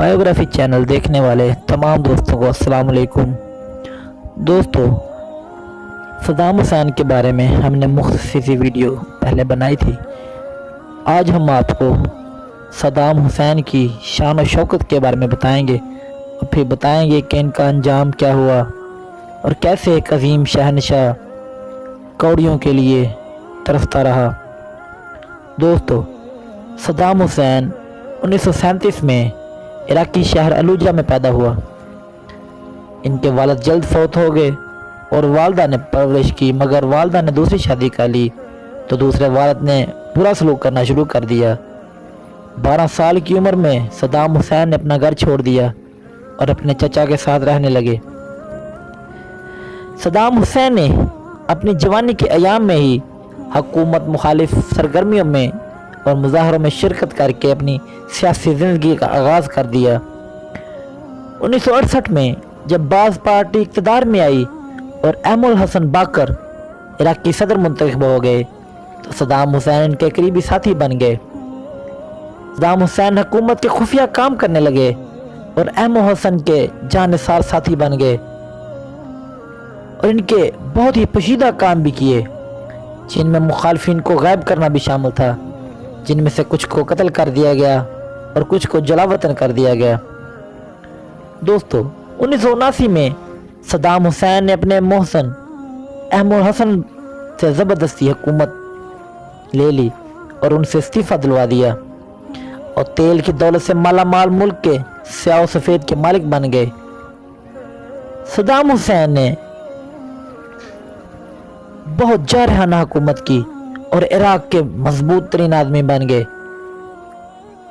Biography channel देखने वाले तमाम दोस्तों को अस्सलाम वालेकुम। दोस्तों, सद्दाम हुसैन के बारे में हमने मुख्तसर सी वीडियो पहले बनाई थी। आज हम आपको सद्दाम हुसैन की शान और शौकत के बारे में बताएंगे और फिर बताएंगे कि इनका अंजाम क्या हुआ और कैसे एक अजीम शहनशाह कौड़ियों के लिए तरसता रहा। दोस्तों, सद्दाम हुसैन 1937 में इराकी शहर अलूजा में पैदा हुआ। इनके वालिद जल्द फौत हो गए और वालदा ने परवरिश की, मगर वालदा ने दूसरी शादी कर ली तो दूसरे वालिद ने बुरा सलूक करना शुरू कर दिया। 12 साल की उम्र में सद्दाम हुसैन ने अपना घर छोड़ दिया और अपने चचा के साथ रहने लगे। सद्दाम हुसैन ने अपनी जवानी के अयाम में ही हुकूमत मुखालिफ सरगर्मियों में और मुजाहरों में शिरकत करके अपनी सियासी ज़िंदगी का आगाज़ कर दिया। 1968 में जब बाज़ पार्टी इक़्तिदार में आई और एमुल हसन बाकर इराकी सदर मुंतखब हो गए तो सद्दाम हुसैन इनके करीबी साथी बन गए। सद्दाम हुसैन हुकूमत के खुफिया काम करने लगे और एमुल हसन के जानिसार साथी बन गए और इनके बहुत ही पोशीदा काम भी किए, जिनमें मुखालफिन को गायब करना भी शामिल था, जिनमें से कुछ को कत्ल कर दिया गया और कुछ को जलावतन कर दिया गया। दोस्तों, 1979 में सद्दाम हुसैन ने अपने मोहसन एमुल हसन से ज़बरदस्ती हुकूमत ले ली और उनसे इस्तीफ़ा दिलवा दिया और तेल की दौलत से माला माल मुल्क के स्याह सफ़ेद के मालिक बन गए। सद्दाम हुसैन ने बहुत जारहाना हुकूमत की और इराक के मजबूत तरीन आदमी बन गए।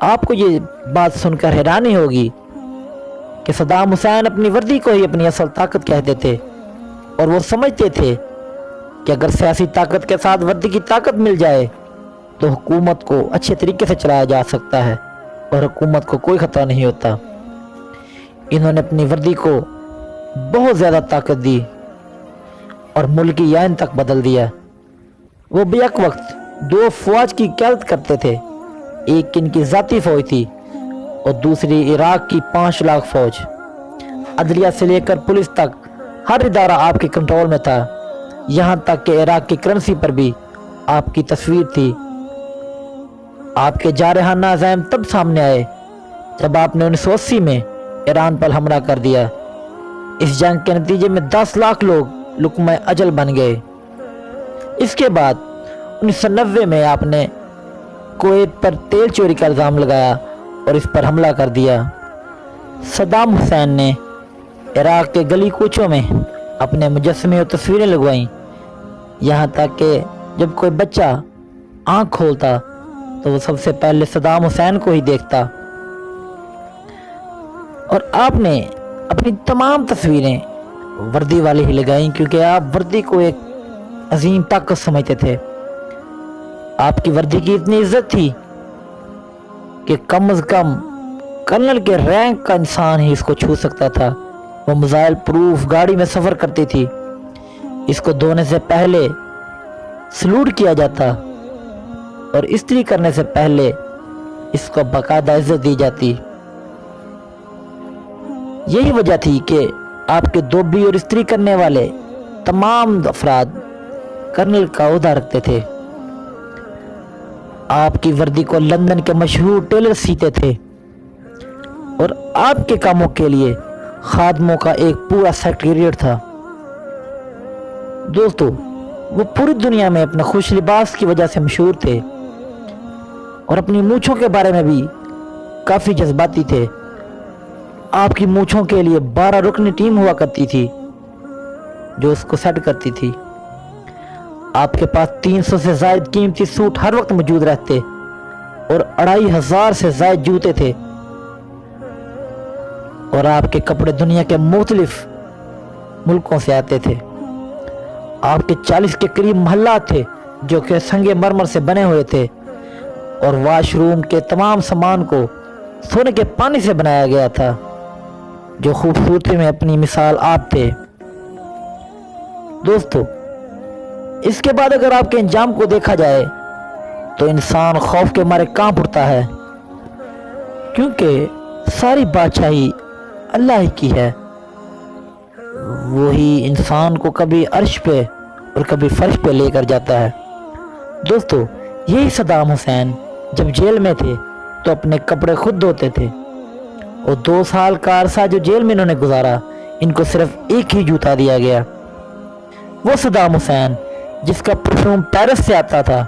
आपको ये बात सुनकर हैरानी होगी कि सद्दाम हुसैन अपनी वर्दी को ही अपनी असल ताकत कहते थे और वो समझते थे कि अगर सियासी ताकत के साथ वर्दी की ताकत मिल जाए तो हुकूमत को अच्छे तरीके से चलाया जा सकता है और हुकूमत को कोई खतरा नहीं होता। इन्होंने अपनी वर्दी को बहुत ज़्यादा ताकत दी और मुल्क की यान तक बदल दिया। वो बेक वक्त 2 फौज की क़यादत करते थे, एक इनकी ज़ाती फ़ौज थी और दूसरी इराक की 5 लाख फ़ौज। अदलिया से लेकर पुलिस तक हर इदारा आपके कंट्रोल में था, यहाँ तक कि इराक की करेंसी पर भी आपकी तस्वीर थी। आपके जारहाना अज़ाइम तब सामने आए जब आपने 1980 में ईरान पर हमला कर दिया। इस जंग के नतीजे में 10 लाख लोग लुक़्मा अजल बन गए। इसके बाद 1990 में आपने कुवैत पर तेल चोरी का इल्ज़ाम लगाया और इस पर हमला कर दिया। सद्दाम हुसैन ने इराक के गली कूचों में अपने मुजस्समे और तस्वीरें लगवाईं, यहाँ तक कि जब कोई बच्चा आँख खोलता तो वो सबसे पहले सद्दाम हुसैन को ही देखता। और आपने अपनी तमाम तस्वीरें वर्दी वाली ही लगाई क्योंकि आप वर्दी को एक अजीम ताकत समझते थे। आपकी वर्दी की इतनी इज्जत थी कि कम से कम कर्नल के रैंक का इंसान ही इसको छू सकता था। वो मिसाइल प्रूफ गाड़ी में सफ़र करती थी, इसको धोने से पहले सलूट किया जाता और इस्त्री करने से पहले इसको बाकायदा इज्जत दी जाती। यही वजह थी कि आपके धोबी और इस्त्री करने वाले तमाम अफराद कर्नल का ओहदा रखते थे। आपकी वर्दी को लंदन के मशहूर टेलर सीते थे और आपके कामों के लिए खादमों का एक पूरा सेक्रेटेरिएट था। दोस्तों, वो पूरी दुनिया में अपने खुश लिबास की वजह से मशहूर थे और अपनी मूंछों के बारे में भी काफ़ी जज्बाती थे। आपकी मूंछों के लिए 12 रुकनी टीम हुआ करती थी जो उसको सेट करती थी। आपके पास 300 से ज़ायद कीमती सूट हर वक्त मौजूद रहते और 2500 से ज़ायद जूते थे और आपके कपड़े दुनिया के मुख्तलिफ मुल्कों से आते थे। आपके 40 के करीब महल्ला थे जो कि संगे मरमर से बने हुए थे और वाशरूम के तमाम सामान को सोने के पानी से बनाया गया था, जो खूबसूरती में अपनी मिसाल आप थे। दोस्तों, इसके बाद अगर आपके अंजाम को देखा जाए तो इंसान खौफ के मारे कांप उठता है, क्योंकि सारी बादशाही अल्लाह ही की है। वही इंसान को कभी अर्श पे और कभी फर्श पे लेकर जाता है। दोस्तों, यही सद्दाम हुसैन जब जेल में थे तो अपने कपड़े खुद धोते थे, और 2 साल का अरसा जो जेल में इन्होंने गुजारा, इनको सिर्फ एक ही जूता दिया गया। वो सद्दाम हुसैन जिसका परफ्यूम पेरिस से आता था,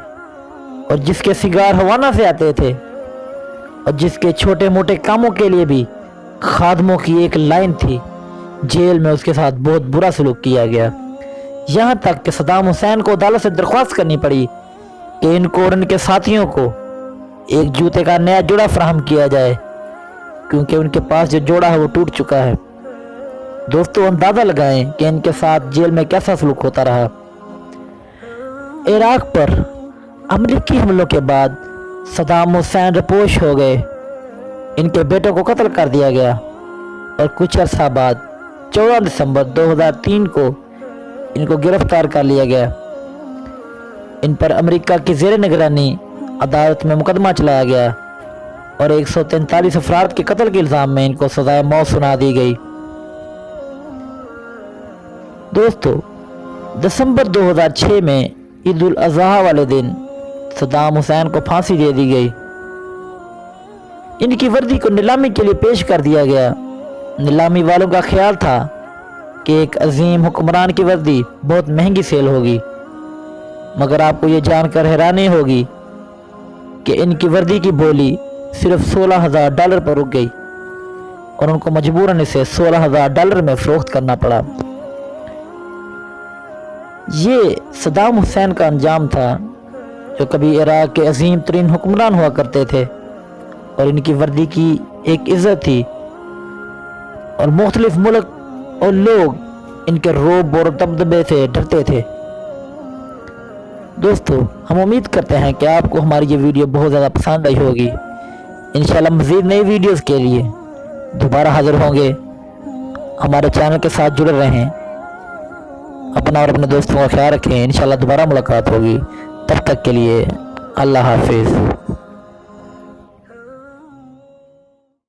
और जिसके सिगार हवाना से आते थे, और जिसके छोटे मोटे कामों के लिए भी खादमों की एक लाइन थी, जेल में उसके साथ बहुत बुरा सलूक किया गया। यहाँ तक कि सद्दाम हुसैन को अदालत से दरख्वास्त करनी पड़ी कि इनको और इनके साथियों को एक जूते का नया जोड़ा फराहम किया जाए, क्योंकि उनके पास जो जोड़ा है वो टूट चुका है। दोस्तों, अंदाज़ा लगाएं कि इनके साथ जेल में कैसा सलूक होता रहा। इराक पर अमेरिकी हमलों के बाद सद्दाम हुसैन रपोश हो गए। इनके बेटों को कत्ल कर दिया गया, और कुछ अर्सा बाद 14 दिसंबर 2003 को इनको गिरफ्तार कर लिया गया। इन पर अमेरिका की ज़ेर निगरानी अदालत में मुकदमा चलाया गया, और 143 अफराद के कत्ल के इल्ज़ाम में इनको सज़ाए मौत सुना दी गई। दोस्तों, दिसंबर 2006 में ईद उल अज़हा वाले दिन सद्दाम हुसैन को फांसी दे दी गई। इनकी वर्दी को नीलामी के लिए पेश कर दिया गया। नीलामी वालों का ख्याल था कि एक अजीम हुक्मरान की वर्दी बहुत महंगी सेल होगी, मगर आपको ये जानकर हैरानी होगी कि इनकी वर्दी की बोली सिर्फ $16,000 पर रुक गई, और उनको मजबूरन इसे $16,000 में फरोख्त करना पड़ा। ये सद्दाम हुसैन का अंजाम था, जो कभी इराक के अजीम तरीन हुक्मरान हुआ करते थे, और इनकी वर्दी की एक इज़्ज़त थी, और मुख्तलिफ मुल्क और लोग इनके रोब और दबदबे से डरते थे। दोस्तों, हम उम्मीद करते हैं कि आपको हमारी ये वीडियो बहुत ज़्यादा पसंद आई होगी। इंशाल्लाह मज़ीद नई वीडियोस के लिए दोबारा हाजिर होंगे। हमारे चैनल के साथ जुड़े रहें। अपना और अपने दोस्तों का ख्याल रखें। इंशाल्लाह दोबारा मुलाकात होगी। तब तक के लिए अल्लाह हाफिज़।